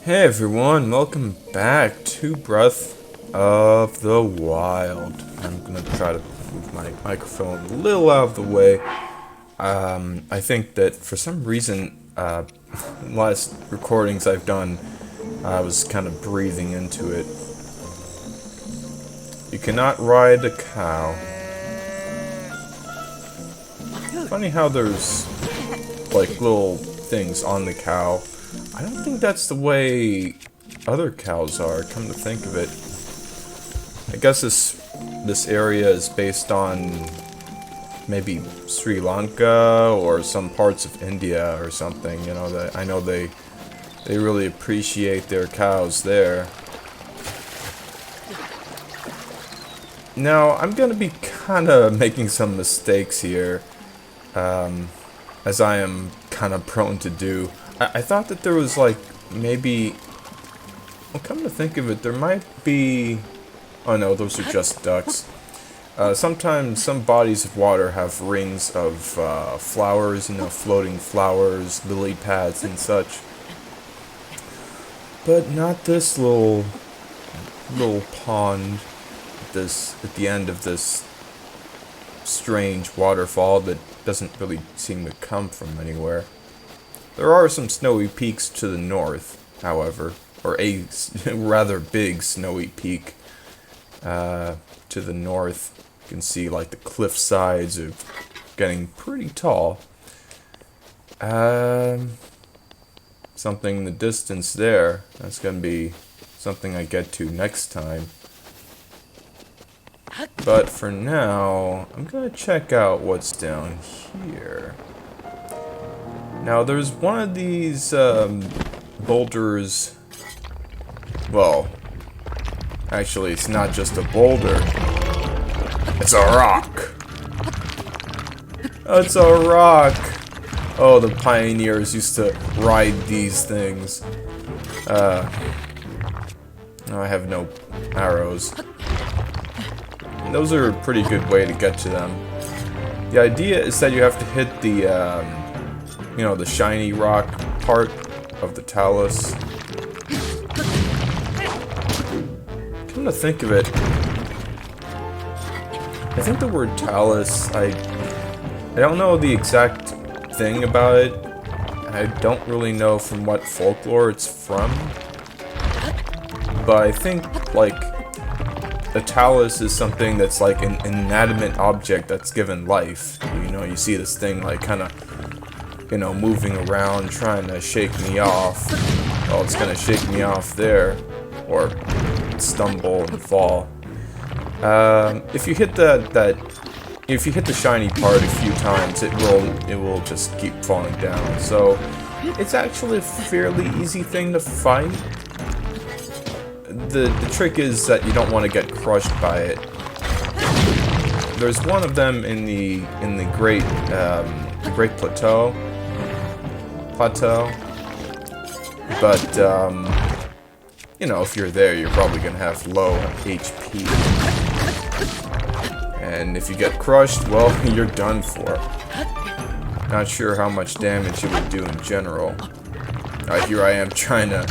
Hey everyone, welcome back to Breath of the Wild. I'm gonna try to move my microphone a little out of the way. I think that for some reason, last recordings I've done, I was kind of breathing into it. You cannot ride a cow. Funny how there's like little things on the cow. I don't think that's the way other cows are, come to think of it. I guess this area is based on maybe Sri Lanka or some parts of India or something, you know, that I know they really appreciate their cows there. Now, I'm gonna be kinda making some mistakes here, as I am kinda prone to do. I thought that there was like maybe, well, come to think of it, there might be, oh no, those are just ducks. Sometimes some bodies of water have rings of flowers, you know, floating flowers, lily pads and such. But not this little pond, at the end of this strange waterfall that doesn't really seem to come from anywhere. There are some snowy peaks to the north, however, or a rather big snowy peak to the north. You can see like the cliff sides are getting pretty tall. Something in the distance there. That's going to be something I get to next time. But for now, I'm going to check out what's down here. Now, there's one of these boulders. Well, actually, it's not just a boulder. It's a rock. It's a rock. Oh, the pioneers used to ride these things. I have no arrows. And those are a pretty good way to get to them. The idea is that you have to hit the you know, the shiny rock part of the Talus. Come to think of it, I think the word Talus, I don't know the exact thing about it. I don't really know from what folklore it's from. But I think, like, the Talus is something that's like an inanimate object that's given life. You know, you see this thing like kind of, you know, moving around, trying to shake me off. Well, it's gonna shake me off there, or stumble and fall. If you hit if you hit the shiny part a few times, it will just keep falling down. So it's actually a fairly easy thing to fight. The trick is that you don't want to get crushed by it. There's one of them in the Great Plateau. But you know, if you're there, you're probably gonna have low HP, and if you get crushed, well, you're done for. Not sure how much damage it would do in general. Here I am trying to.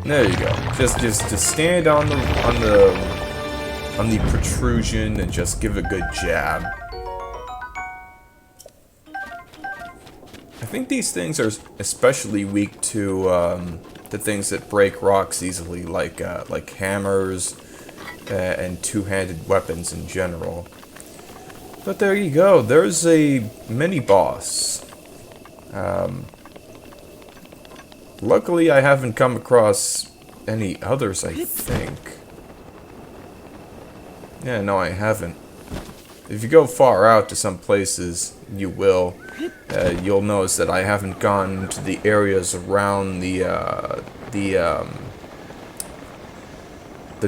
There you go. Just stand on the protrusion and just give a good jab. I think these things are especially weak to the things that break rocks easily, like hammers and two-handed weapons in general. But there you go. There's a mini boss. Luckily, I haven't come across any others, I think. Yeah, no, I haven't. If you go far out to some places, you will. You'll notice that I haven't gone to the areas around the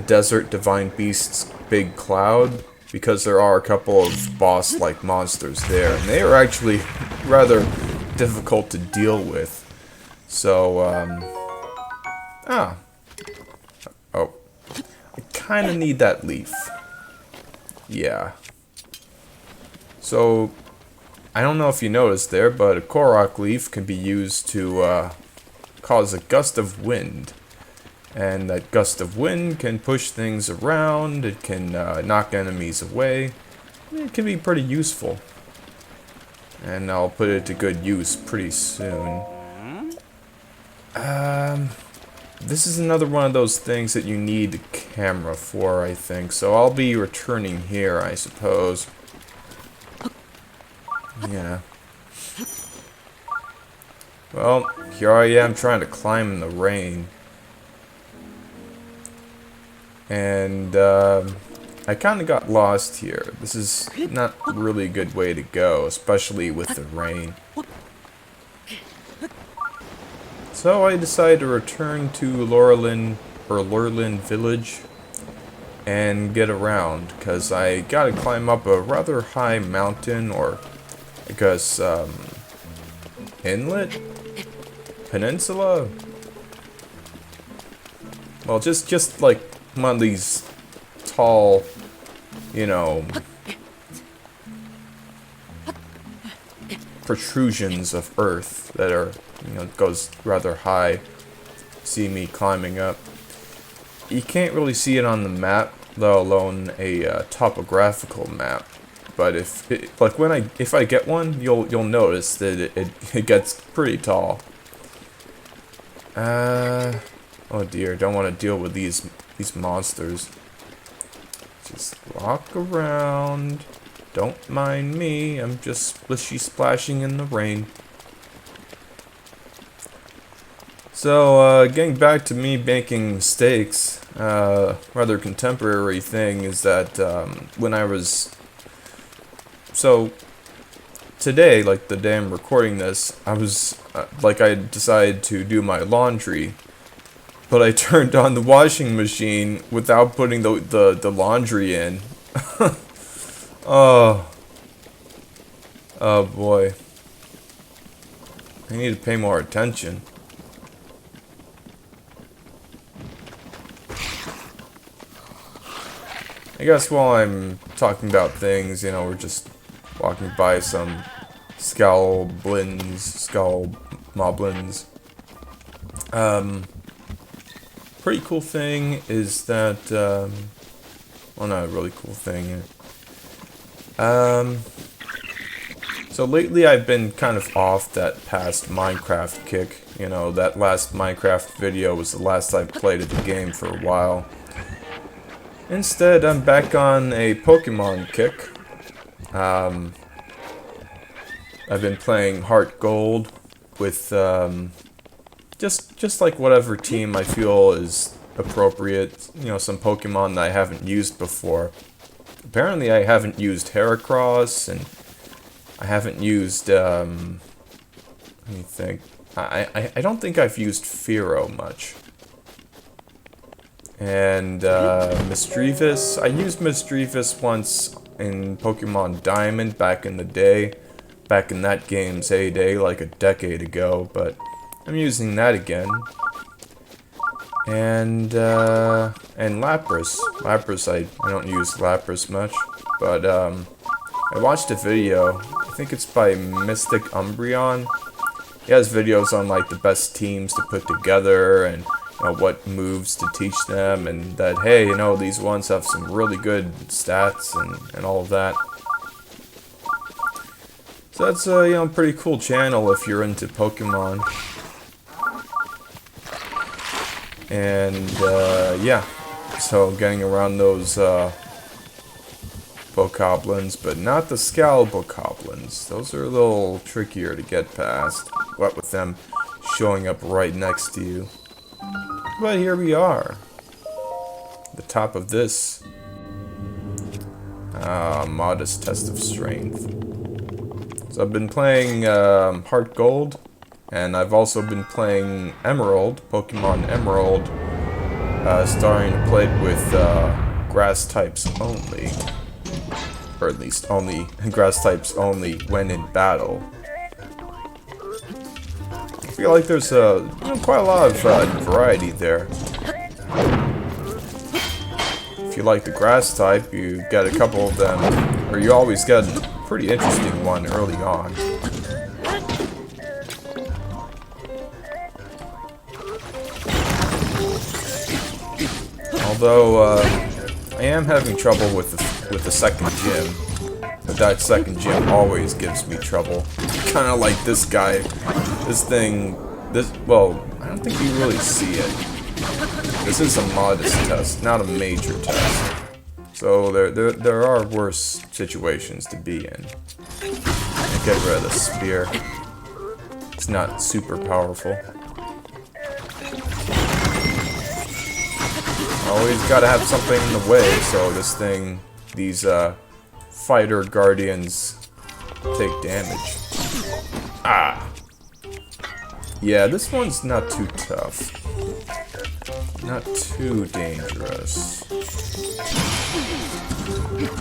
Desert Divine Beast's big cloud, because there are a couple of boss-like monsters there, and they are actually rather difficult to deal with. So, oh, I kind of need that leaf. Yeah. So, I don't know if you noticed there, but a Korok leaf can be used to cause a gust of wind. And that gust of wind can push things around, it can knock enemies away. It can be pretty useful. And I'll put it to good use pretty soon. This is another one of those things that you need a camera for, I think. So I'll be returning here, I suppose. Yeah. Well, here I am trying to climb in the rain. And, I kind of got lost here. This is not really a good way to go, especially with the rain. So I decided to return to Lurlin Village and get around, because I gotta climb up a rather high mountain, or I guess, inlet? Peninsula? Well, just like one of these tall, you know, protrusions of earth that are, you know, goes rather high. See me climbing up. You can't really see it on the map, let alone a topographical map. But if I get one, you'll notice that it gets pretty tall. Oh dear, don't want to deal with these monsters. Just walk around. Don't mind me. I'm just splishy splashing in the rain. So, getting back to me making mistakes, rather contemporary thing is that, when I was... So, today, like the day I'm recording this, I was, I decided to do my laundry, but I turned on the washing machine without putting the laundry in. Oh boy. I need to pay more attention. I guess while I'm talking about things, you know, we're just walking by some skull moblins. Pretty cool thing is that, well, not a really cool thing. So lately I've been kind of off that past Minecraft kick. You know, that last Minecraft video was the last I played of the game for a while. Instead, I'm back on a Pokemon kick. I've been playing Heart Gold with, just like whatever team I feel is appropriate. You know, some Pokemon that I haven't used before. Apparently I haven't used Heracross, and I haven't used, let me think. I don't think I've used Fearow much. And, Misdreavus. I used Misdreavus once in Pokemon Diamond back in the day. Back in that game's heyday, like a decade ago, but I'm using that again. And Lapras. Lapras, I don't use Lapras much, but, I watched a video, I think it's by Mystic Umbreon. He has videos on, like, the best teams to put together, and, you know, what moves to teach them, and that, hey, you know, these ones have some really good stats, and all of that. So that's a, you know, pretty cool channel if you're into Pokemon. And, yeah. So, getting around those, Bokoblins, but not the Scalbokoblins. Those are a little trickier to get past, what with them showing up right next to you. But here we are. The top of this. Modest test of strength. So I've been playing Heart Gold, and I've also been playing Emerald, Pokemon Emerald, starting to play it with grass types only. Or at least only grass types only when in battle. I feel like there's you know, quite a lot of variety there. If you like the grass type, you get a couple of them, or you always get a pretty interesting one early on. Although, I am having trouble with the second gym. But that second gym always gives me trouble. Kinda like this guy. This thing... well, I don't think you really see it. This is a modest test, not a major test. So there are worse situations to be in. Get rid of the spear. It's not super powerful. Always gotta have something in the way, so these fighter guardians take damage. Ah! Yeah, this one's not too tough. Not too dangerous.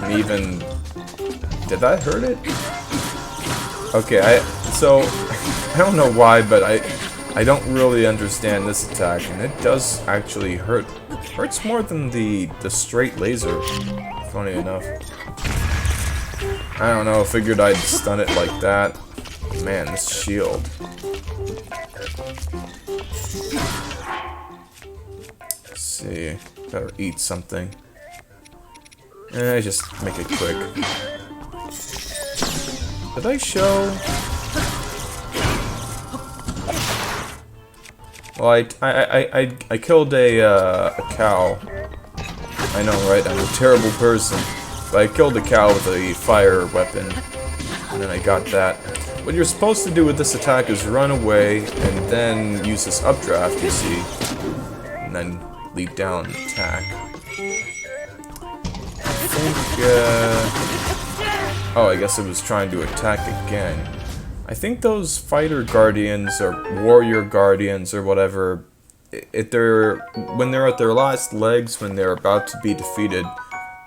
And even... did that hurt it? Okay, I don't know why, but I don't really understand this attack, and it does actually hurt. Hurts more than the straight laser, funny enough. I don't know, figured I'd stun it like that. Man, this shield. Let's see, better eat something. Just make it quick. Did I show? Well, I killed a cow. I know, right? I'm a terrible person. But I killed a cow with a fire weapon. And then I got that. What you're supposed to do with this attack is run away and then use this updraft, you see. And then leap down and attack. I think, oh, I guess it was trying to attack again. I think those fighter guardians or warrior guardians or whatever, when they're at their last legs, when they're about to be defeated,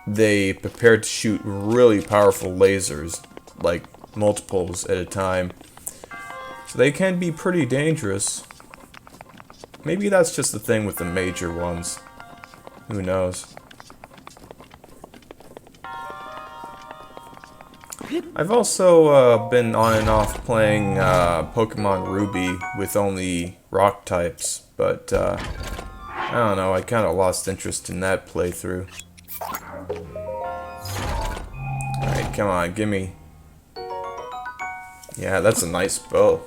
they prepare to shoot really powerful lasers, like multiples at a time. So they can be pretty dangerous. Maybe that's just the thing with the major ones. Who knows? I've also been on and off playing Pokemon Ruby with only rock types, but I don't know, I kind of lost interest in that playthrough. Alright, come on, gimme. Yeah, that's a nice bow.